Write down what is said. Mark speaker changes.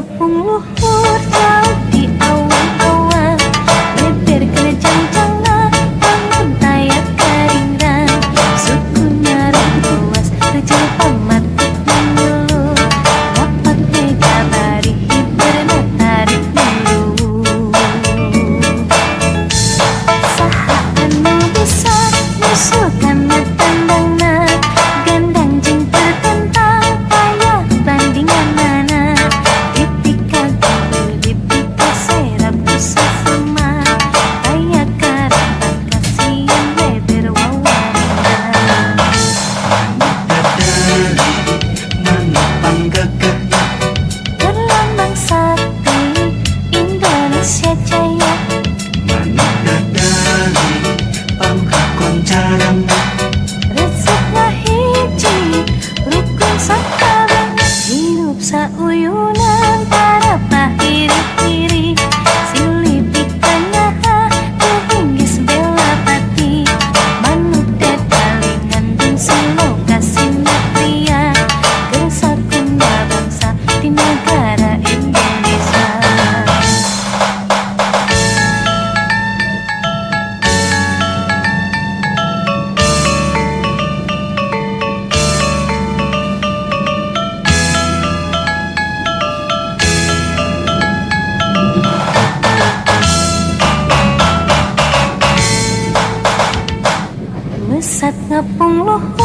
Speaker 1: ngepung luhur jauh di awan-awan, lebar kena jang-jangan bangun tayak keringan, sukunya ruas kecil pamat mengeluh, dapat mega bari hiberna tarik dulu. Saha anu bisa nyusulkan tandangna, gandang jeung tertentang payah bandingan mana, dipika gembul dipika serap bisa sama, aya karapat kasihan beber wawarina.
Speaker 2: Mana panggagah
Speaker 1: Berlambang sakti Indonesia Jaya,
Speaker 2: mana dadali panghakon carana
Speaker 1: resepna hiji rukun sakabeh, hirup sauyunan para pahiri-hiri, silih pikanyaha kehinggis bela pati, manuk dadalingan jeung siloka sinatria, gesakunda bangsa di negara Indonesia. Mesat ngepung luhur